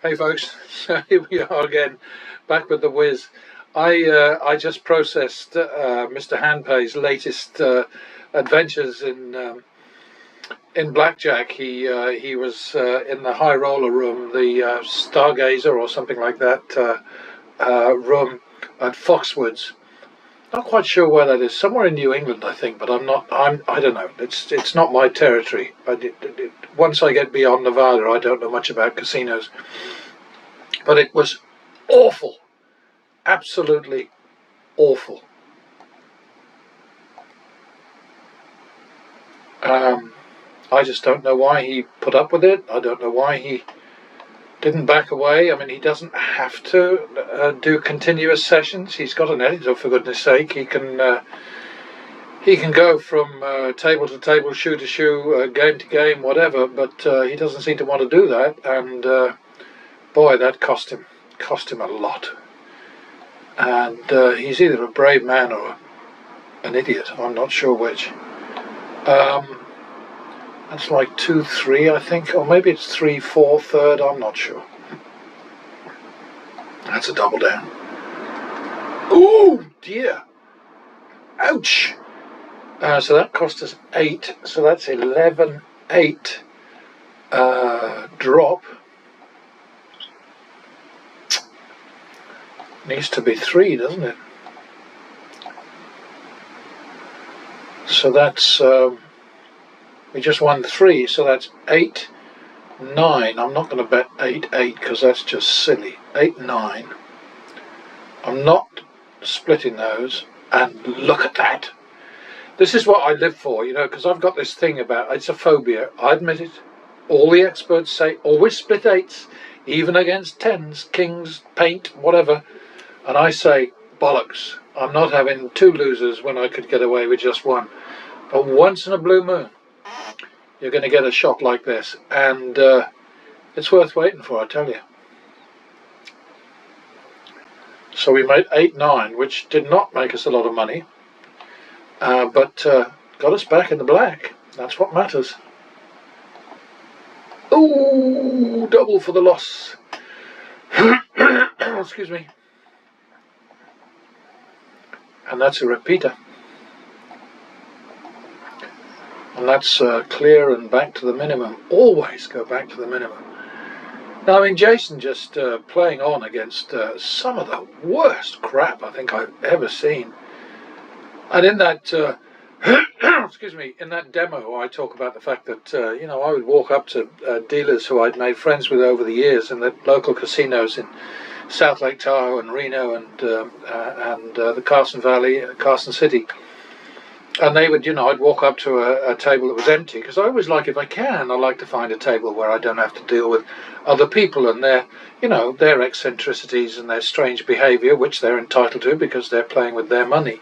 Hey folks, so here we are again, back with the Wiz. I just processed Mr. Handpay's latest adventures in blackjack. He was in the high roller room, the Stargazer or something like that room at Foxwoods. Not quite sure where that is. Somewhere in New England, I think, but I don't know. It's not my territory. Once I get beyond Nevada, I don't know much about casinos. But it was awful, absolutely awful. I just don't know why he put up with it. I don't know why he didn't back away. I mean, he doesn't have to do continuous sessions. He's got an editor, for goodness sake. He can go from table to table, shoe to shoe, game to game, whatever. But he doesn't seem to want to do that. And boy, that cost him a lot. And he's either a brave man or an idiot. I'm not sure which. That's like 2-3, I think, or maybe it's 3-4 third. I'm not sure. That's a double down. Oh dear! Ouch! So that cost us 8. So that's 11-8 drop. Needs to be 3, doesn't it? So that's we just won 3. So that's 8-9. I'm not going to bet 8-8 because that's just silly. 8-9. I'm not splitting those. And look at that. This is what I live for, you know, because I've got this thing about, it's a phobia. I admit it. All the experts say always split 8s, even against 10s, kings, paint, whatever. And I say, bollocks. I'm not having 2 losers when I could get away with just 1. But once in a blue moon, you're going to get a shot like this. And it's worth waiting for, I tell you. So we made 8-9, which did not make us a lot of money. But got us back in the black. That's what matters. Ooh, double for the loss. Excuse me. And that's a repeater. And that's clear and back to the minimum. Always go back to the minimum. Now, I mean, Jason just playing on against some of the worst crap I think I've ever seen. And in that, excuse me, in that demo, I talk about the fact that, you know, I would walk up to dealers who I'd made friends with over the years in the local casinos in South Lake Tahoe and Reno and the Carson Valley, Carson City. And they would, you know, I'd walk up to a table that was empty because I always like, if I can, I like to find a table where I don't have to deal with other people and their, you know, their eccentricities and their strange behaviour, which they're entitled to because they're playing with their money.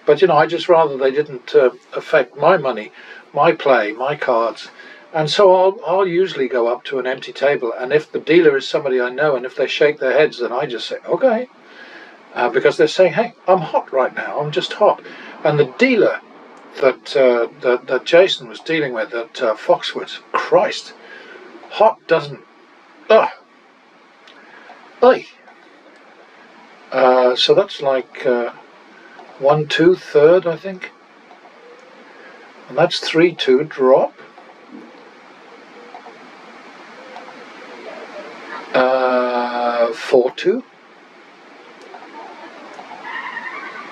But, you know, I just rather they didn't affect my money, my play, my cards. And so I'll usually go up to an empty table, and if the dealer is somebody I know, and if they shake their heads, then I just say, okay. Because they're saying, hey, I'm hot right now, I'm just hot. And the dealer that Jason was dealing with at Foxwoods, Christ, hot doesn't, ugh. So that's like 1-2 third, I think. And that's 3-2 drop. 4-2.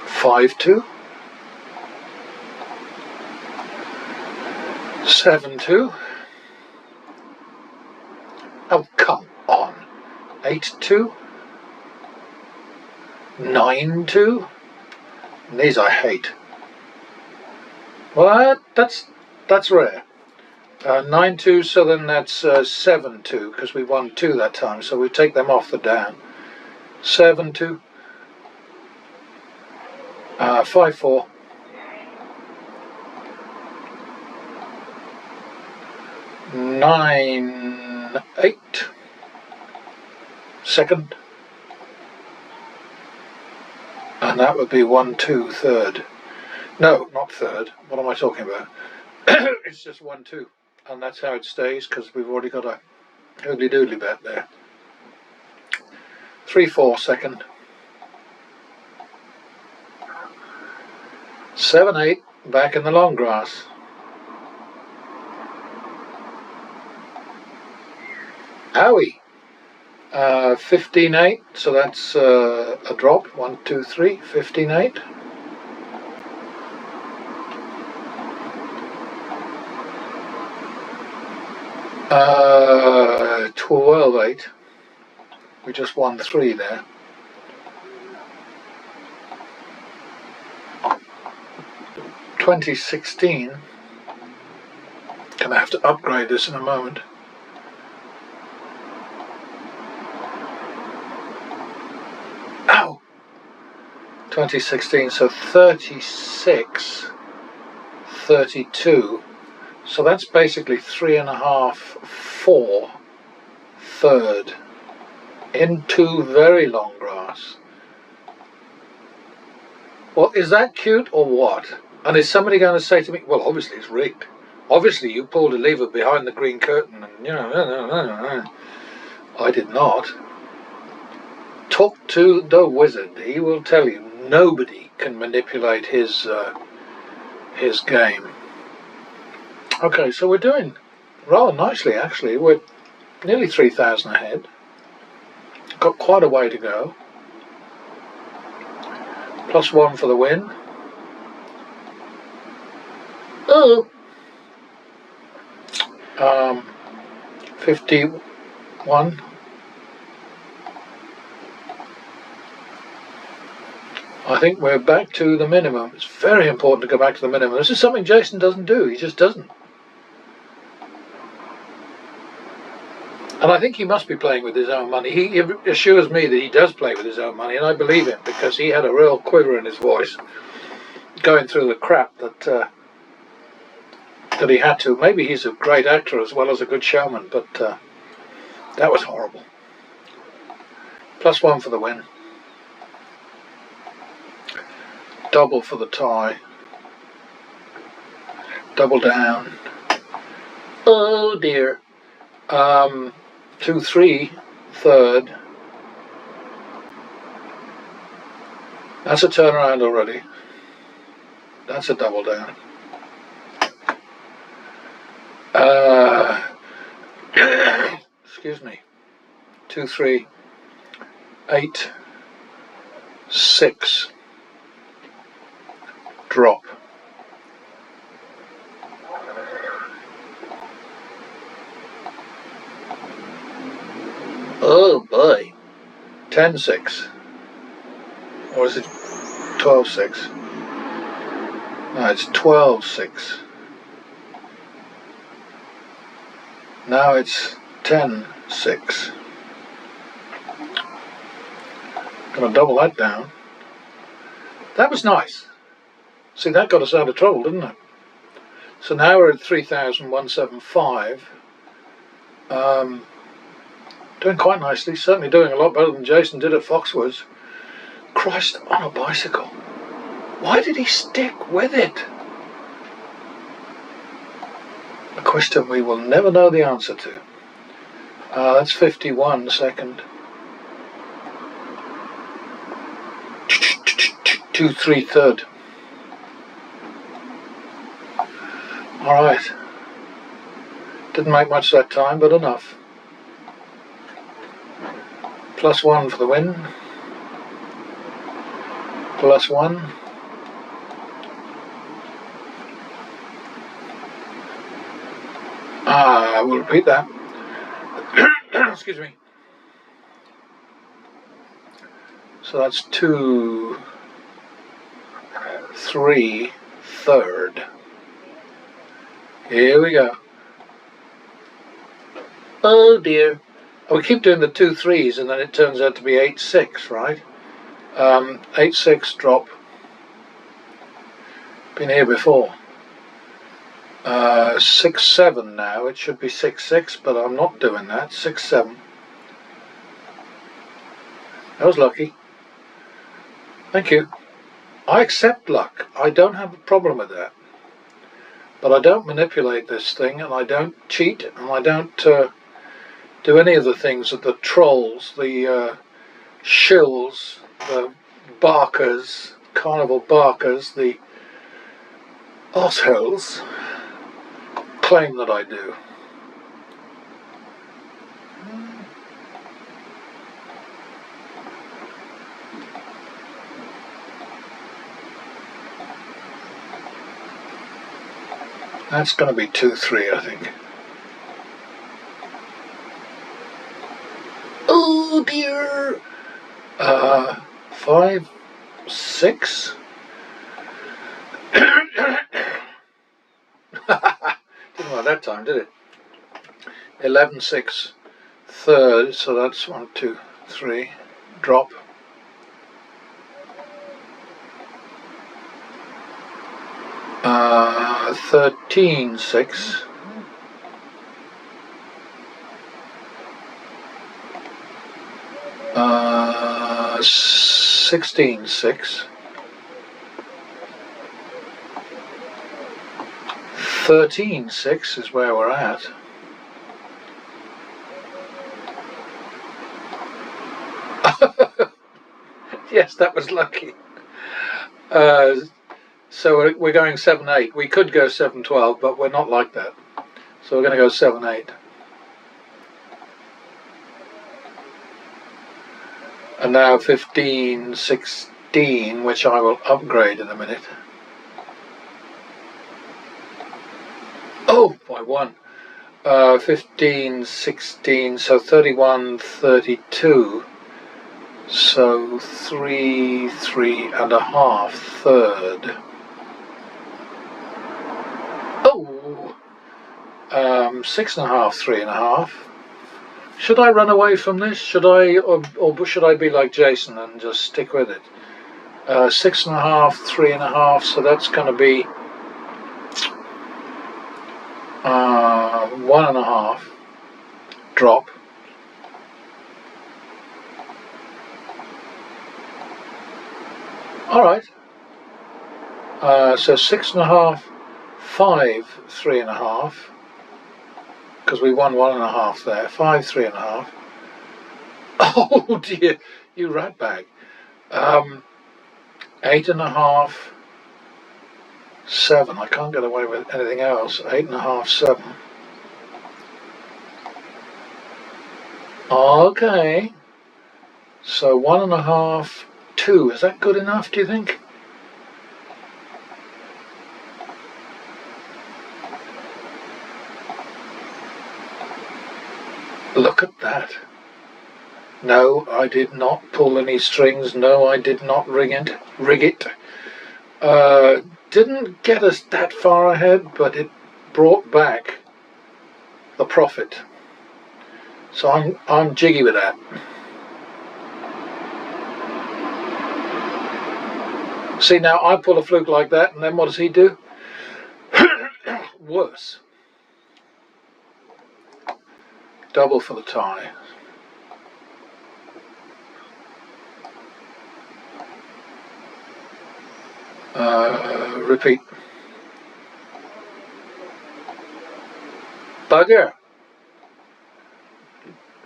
5-2. 7-2. Oh, come on. 8-2. 9-2. And these I hate. Well, that's rare. 9-2, so then that's 7-2, because we won 2 that time, so we take them off the down. 7-2. 5-4. 9-8. Second. And that would be 1-2 third. No, not third. What am I talking about? It's just 1-2. And that's how it stays, because we've already got a hoodly doodly bet there. 3-4 second. 7-8 back in the long grass. Owie. 15-8, so that's a drop. 1, 2, 3, 15-8. Uh, 12-8. We just won 3 there. $20.16. Gonna have to upgrade this in a moment. Ow! 2016, so 36, 32. So that's basically 3.5, 4, third, into very long grass. Well, is that cute or what? And is somebody going to say to me, well, obviously it's rigged. Obviously you pulled a lever behind the green curtain and, you know, I did not. Talk to the wizard. He will tell you nobody can manipulate his game. Okay, so we're doing rather nicely actually. We're nearly 3,000 ahead. Got quite a way to go. +1 for the win. Oh. 51. I think we're back to the minimum. It's very important to go back to the minimum. This is something Jason doesn't do. He just doesn't. And I think he must be playing with his own money. He assures me that he does play with his own money, and I believe him because he had a real quiver in his voice going through the crap that he had to. Maybe he's a great actor as well as a good showman, but that was horrible. +1 for the win. Double for the tie. Double down. Oh dear. 2, 3, third. That's a turnaround already. That's a double down. Excuse me. 2, 3, 8, 6. Drop. Oh boy. 10-6. Or is it 12-6? No, it's 12-6. Now it's 10-6. Gonna double that down. That was nice. See, that got us out of trouble, didn't it? So now we're at 3,175. Doing quite nicely. Certainly doing a lot better than Jason did at Foxwoods. Christ, on a bicycle. Why did he stick with it? A question we will never know the answer to. That's 51 second. 2, 3 third. Alright. Didn't make much that time, but enough. +1 for the win. +1. We'll repeat that. Excuse me. So that's 2, 3 third. Here we go. Oh dear. We keep doing the 2 3s and then it turns out to be 8-6, right? 8-6 drop. Been here before. 6-7 now. It should be 6-6, but I'm not doing that. 6-7. That was lucky. Thank you. I accept luck. I don't have a problem with that. But I don't manipulate this thing, and I don't cheat, and I don't do any of the things that the trolls, the shills, the barkers, carnival barkers, the arseholes, claim that I do. That's going to be 2-3, I think. Oh dear! 5, 6. Didn't work that time, did it? 11, 6, third, so that's 1, 2, 3. Drop. Uh, 13, 6. Uh, 16, 6. 13, 6 is where we're at. Yes, that was lucky. So we're going 7, 8. We could go 7, 12, but we're not like that. So we're going to go 7, 8. And now 15, 16, which I will upgrade in a minute. Oh, by 1. 15, 16, so 31, 32. So 3, 3.5, third. Oh, 6.5, 3.5. Should I run away from this? Should I, or should I be like Jason and just stick with it? 6.5, 3.5. So that's going to be 1.5. Drop. All right. So 6.5, 5, 3.5. Because we won 1.5 there. 5, 3.5. Oh dear, you rat bag. 8.5, 7. I can't get away with anything else. 8.5, 7. Okay. So 1.5, 2. Is that good enough, do you think? Look at that. No, I did not pull any strings. No, I did not rig it. Didn't get us that far ahead, but it brought back the profit. So I'm jiggy with that. See, now I pull a fluke like that, and then what does he do? Worse. Double for the tie. Repeat. Bugger.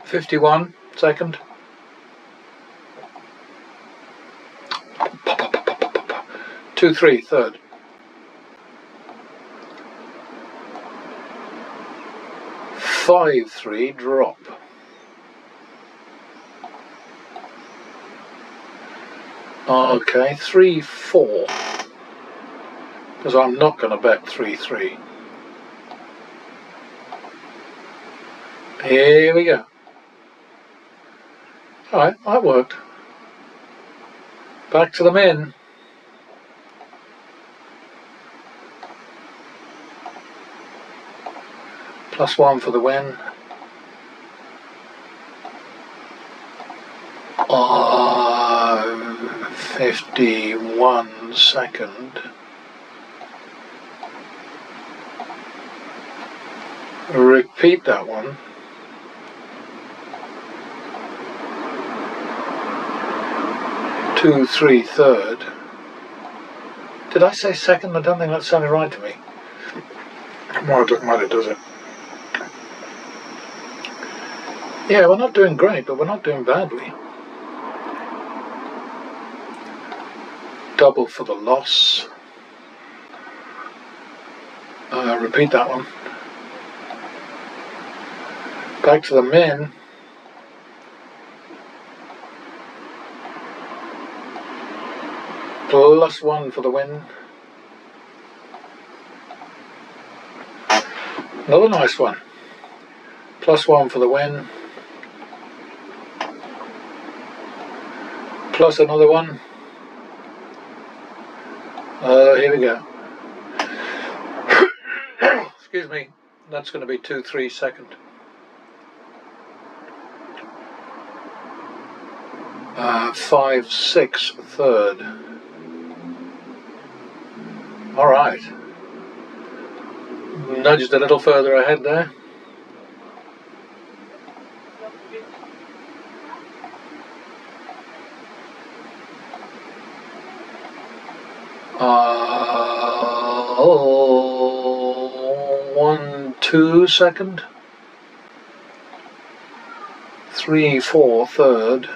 51, second. 2, 3, third. 5, 3, drop. Okay, 3, 4. Because I'm not going to bet 3, 3. Here we go. Alright, that worked. Back to the min. +1 for the win. 51 second. Repeat that one. Two, 3, third. Did I say second? I don't think that sounded right to me. Well, it doesn't matter, does it? Yeah, we're not doing great, but we're not doing badly. double for the loss. Repeat that one. Back to the min. +1 for the win. Another nice one. +1 for the win. Plus another one. Here we go. Excuse me. That's going to be 2-3 second. 5-6 third. All right. Nudged a little further ahead there. Oh, 1-2 second. 3-4 third.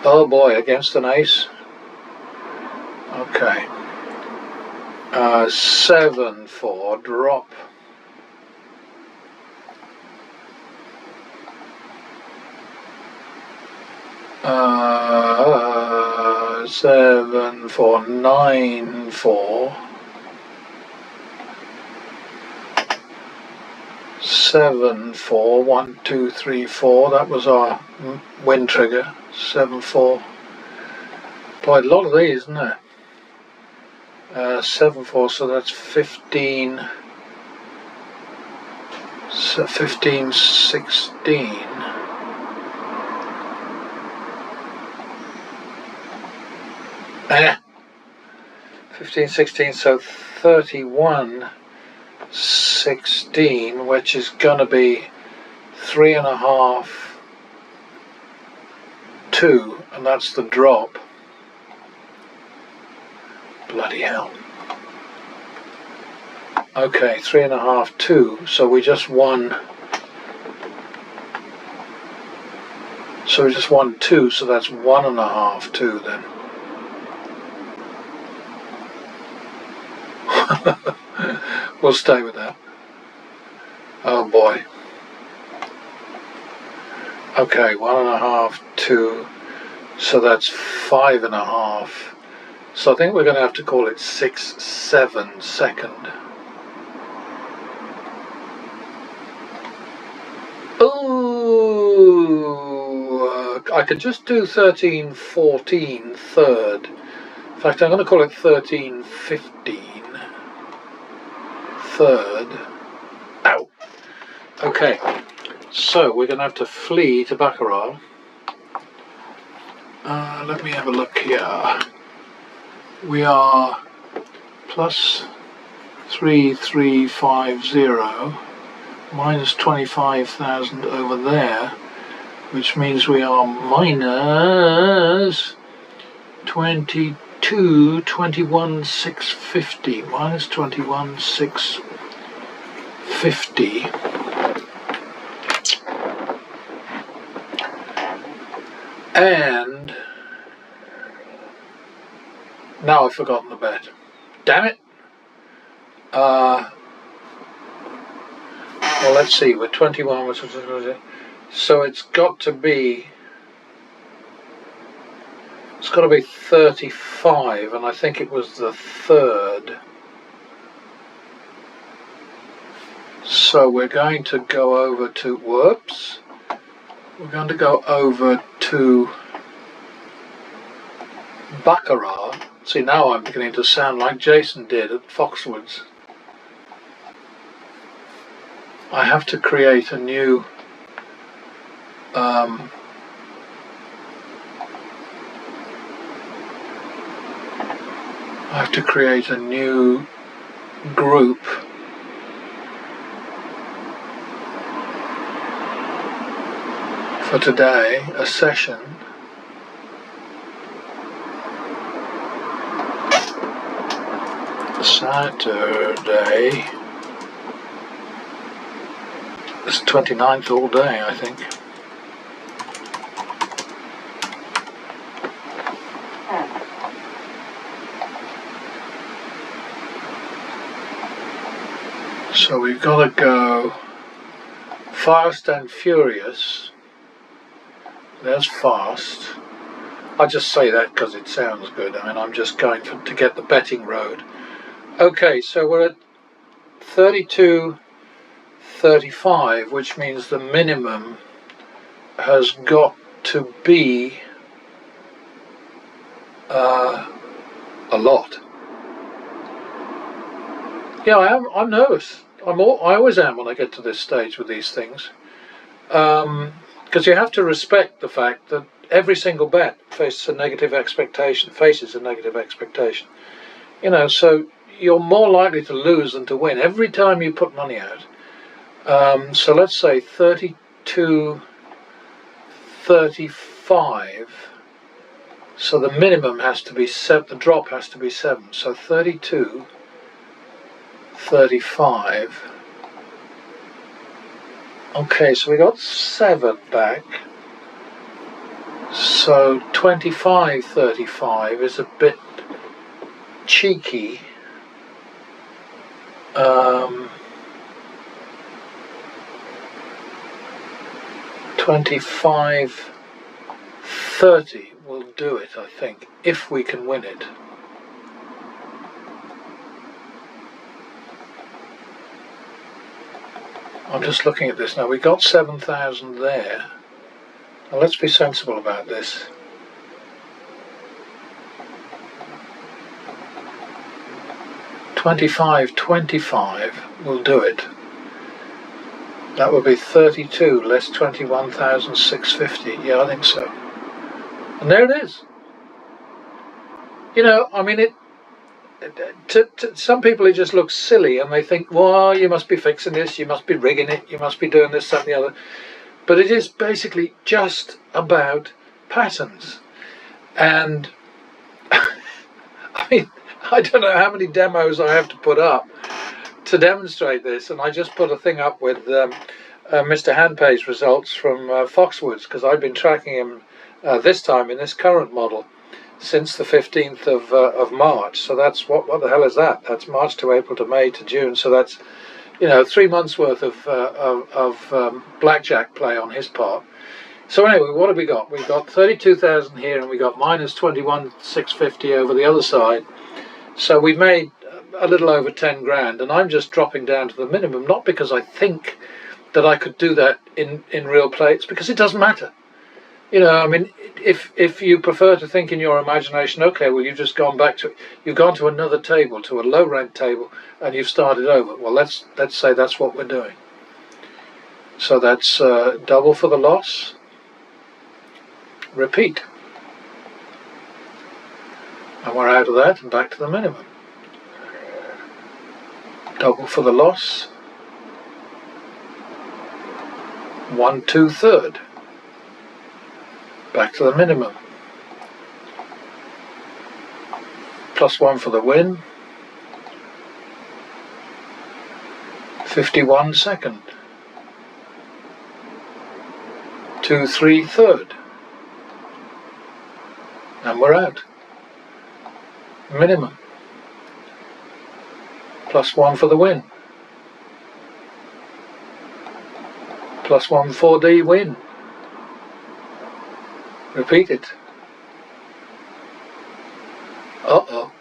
Oh boy, against an ace. Okay. 7-4 drop. Uh, 7-4 9-4. 7-4 1 2 3 4. That was our win trigger. 7-4. Boy, a lot of these, isn't there? 7-4, so that's 15. So 15-16. Eh. 15-16, so 31-16, which is going to be 3.5, 2, and that's the drop. Bloody hell. Okay, 3.5, 2, so we just won. So we just won 2, so that's 1.5, 2 then. We'll stay with that. Oh boy. Okay, 1.5, 2, so that's 5.5. So I think we're going to have to call it 6-7 second. Oh, I could just do 13-14 third. In fact, I'm going to call it 13-15 third. Ow! Okay, so we're going to have to flee to Baccarat. Let me have a look here. We are plus 3350 minus 25,000 over there, which means we are minus 21,650, minus 21,650. And now I've forgotten the bet. Damn it. Well, let's see, we're 21, so it's got to be 35, and I think it was the third. So we're going to go over to, whoops, we're going to go over to Baccarat. See, now I'm beginning to sound like Jason did at Foxwoods. I have to create a new I have to create a new group for today, a session. Saturday. It's 29th all day, I think. So we've got to go fast and furious. There's fast. I just say that because it sounds good. I mean, I'm just going to get the betting road. Okay, so we're at 32.35, which means the minimum has got to be a lot. Yeah, I'm nervous. I always am when I get to this stage with these things, because you have to respect the fact that every single bet faces a negative expectation. You know, so you're more likely to lose than to win every time you put money out. So let's say 32.35. So the minimum has to be 7. The drop has to be 7. So 32.35. Okay, so we got 7 back. So 25.35 is a bit cheeky. 25.30 will do it, I think, if we can win it. I'm just looking at this now. We got 7,000 there. Now let's be sensible about this. $25.25 will do it. That would be 32 less 21,650. Yeah, I think so. And there it is. You know, I mean, to some people it just looks silly, and they think, well, you must be fixing this, you must be rigging it, you must be doing this, that, and the other. But it is basically just about patterns. And I mean, I don't know how many demos I have to put up to demonstrate this, and I just put a thing up with Mr. Handpay's results from Foxwoods, because I've been tracking him this time in this current model since the 15th of March. So that's what the hell is that? That's March to April to May to June. So that's, you know, 3 months worth of blackjack play on his part. So anyway, what have we got? We've got 32,000 here, and we got minus 21,650 over the other side. So we've made a little over 10 grand, and I'm just dropping down to the minimum, not because I think that I could do that in real play. It's because it doesn't matter. You know, I mean, if you prefer to think in your imagination, okay, well, you've just gone back to, you've gone to another table, to a low rent table, and you've started over. Well, let's say that's what we're doing. So that's double for the loss. Repeat. And we're out of that and back to the minimum. Double for the loss. 1 2/3. Back to the minimum. +1 for the win. 51 second. 2 3/3. And we're out. Minimum. +1 for the win. +1 for the win. Repeat it. Uh-oh.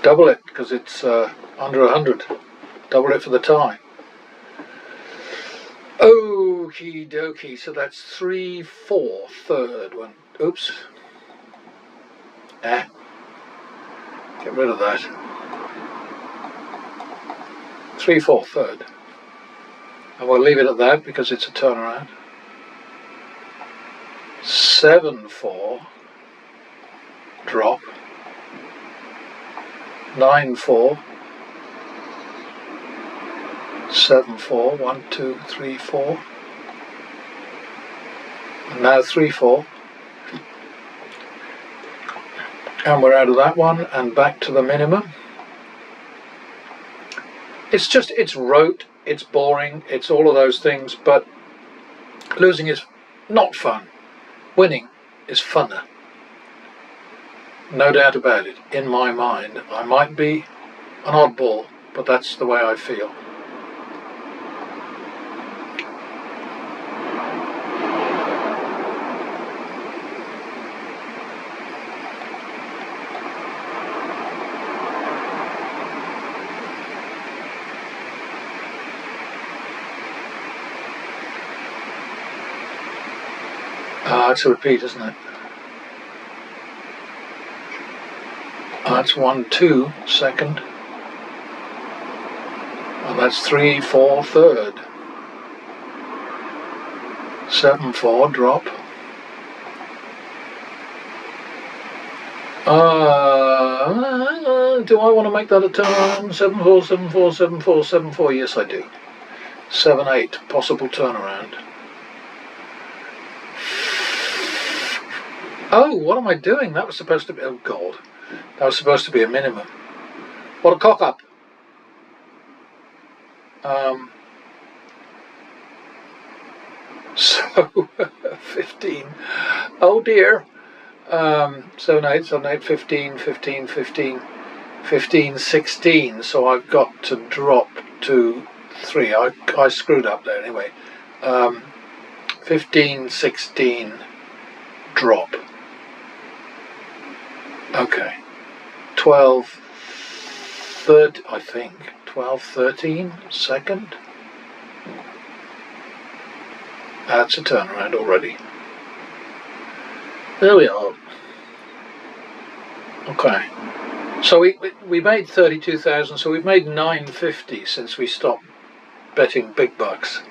Double it, because it's under 100. Double it for the tie. Okie dokie, so that's 3 4 third one. Oops. Get rid of that. 3 4 third. And we'll leave it at that because it's a turnaround. 7 4 drop. 9 4. 7 4. 1 2 3 4. And now 3 4. And we're out of that one and back to the minimum. It's rote, it's boring, it's all of those things, but losing is not fun. Winning is funner. No doubt about it. In my mind, I might be an oddball, but that's the way I feel. It's a repeat, isn't it? That's 1, 2, second. And that's 3, 4, third. 7, 4, drop. Do I want to make that a turn? 7, 4, 7, 4, 7, 4, 7, 4. Yes, I do. 7, 8, possible turnaround. Oh, what am I doing? That was supposed to be... Oh, God. That was supposed to be a minimum. What a cock-up. So, 15. Oh, dear. 7, 8, 7, 8, 15, 15, 15, 15, 16. So I've got to drop to 3. I screwed up there anyway. 15, 16, drop. Okay. 12, 13, I think. 12, 13, second. That's a turnaround already. There we are. Okay. So we made 32,000, so we've made 950 since we stopped betting big bucks.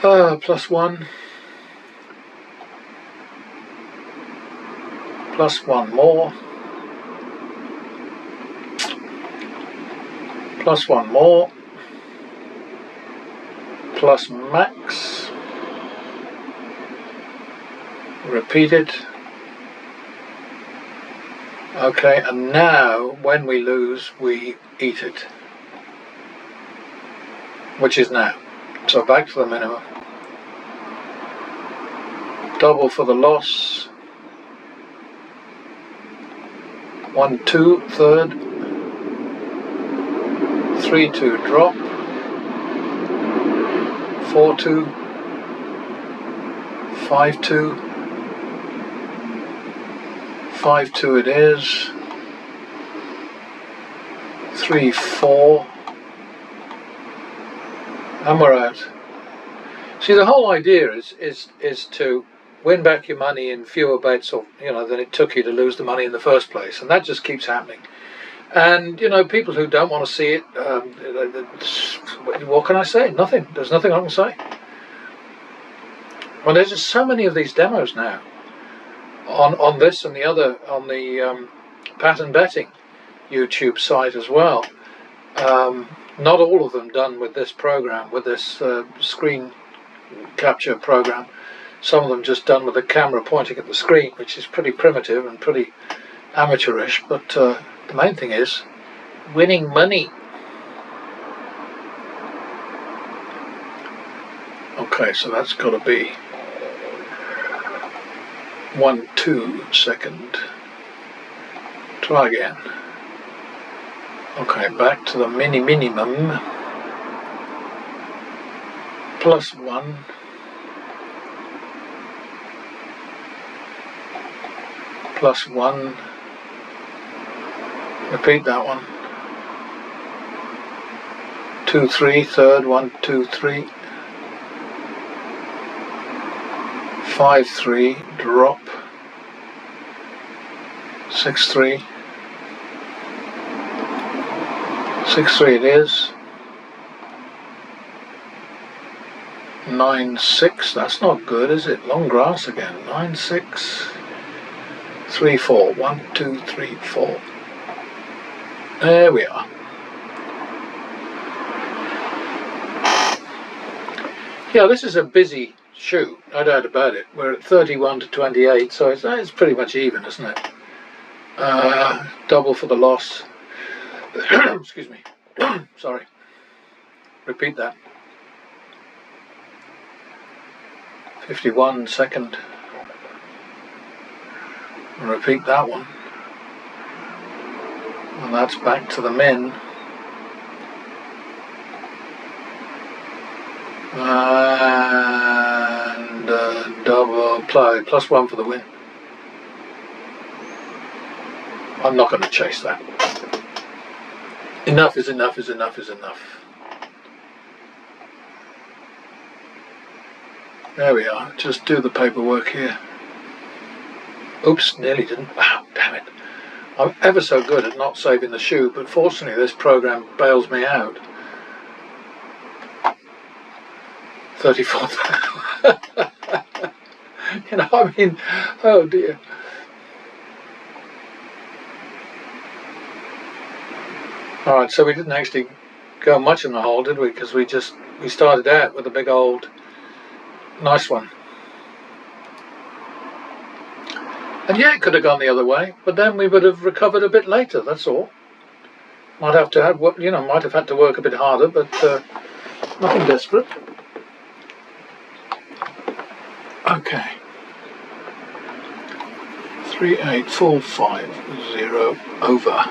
Plus 1. Plus 1 more. Plus 1 more. Plus max. Repeated. Okay, and now when we lose, we eat it. Which is now. So back to the minimum. Double for the loss. 1, 2, third. 3, 2, drop. 4, 2. 5, 2. 5, 2 it is. 3, 4. And we're out. See, the whole idea is to win back your money in fewer bets, or than it took you to lose the money in the first place, and that just keeps happening. And people who don't want to see it, what can I say? Nothing. There's nothing I can say. Well, there's just so many of these demos now on this and the other, on the pattern betting YouTube site as well. Not all of them done with this program, with this screen capture program. Some of them just done with the camera pointing at the screen, which is pretty primitive and pretty amateurish, but the main thing is winning money. Okay, so that's got to be 1, 2, second. Try again. Okay, back to the minimum. Plus 1. Plus 1. Repeat that one. 2, 3, third. 1, 2, 3. 5, 3, drop. 6, 3. 6, 3 it is. 9, 6. That's not good, is it? Long grass again. 9, 6. 3, 4. 1, 2, 3, 4. There we are. Yeah, this is a busy shoot, no doubt about it. We're at 31 to 28, so it's pretty much even, isn't it? Double for the loss. Excuse me. Sorry. Repeat that. 51 second. Repeat that one. And that's back to the min. And double play, +1 for the win. I'm not going to chase that. Enough is enough is enough is enough. There we are, just do the paperwork here. Oops, nearly didn't. Oh, damn it. I'm ever so good at not saving the shoe, but fortunately this program bails me out. 34. You know, I mean, oh dear. Alright, so we didn't actually go much in the hole, did we? Because we started out with a big old nice one. And yeah, it could have gone the other way, but then we would have recovered a bit later, that's all. Might have to have, you know, might have had to work a bit harder, but nothing desperate. Okay. 38450 over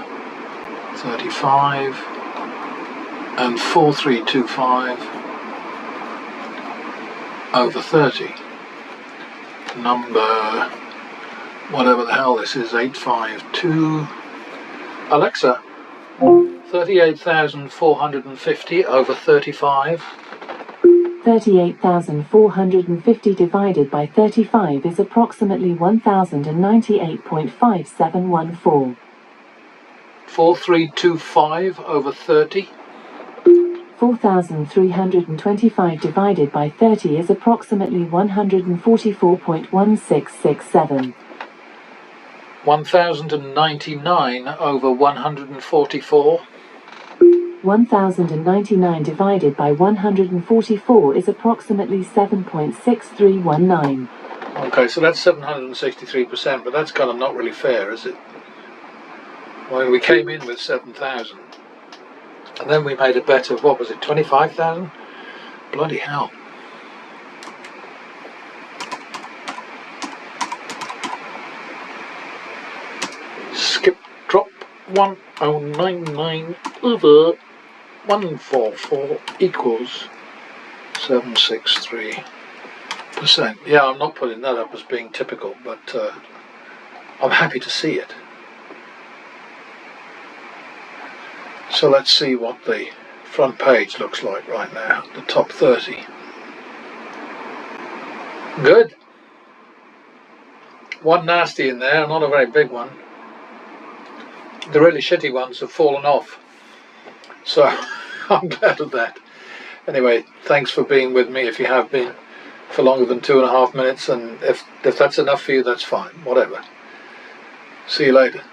35 and 4325 over 30. Number, whatever the hell this is, 852. Alexa, 38,450 over 35. 38,450 divided by 35 is approximately 1,098.5714. 4325 over 30. 4,325 divided by 30 is approximately 144.1667. 1,099 over 144. 1,099 divided by 144 is approximately 7.6319. Okay, so that's 763%, but that's kind of not really fair, is it? Well, we came in with 7,000, and then we made a bet of, what was it, 25,000? Bloody hell. Skip, drop, 1099 over 144 equals 763%. Yeah, I'm not putting that up as being typical, but I'm happy to see it. So let's see what the front page looks like right now, the top 30. Good. One nasty in there, not a very big one. The really shitty ones have fallen off. So I'm glad of that. Anyway, thanks for being with me if you have been for longer than 2.5 minutes, and if that's enough for you, that's fine, whatever. See you later.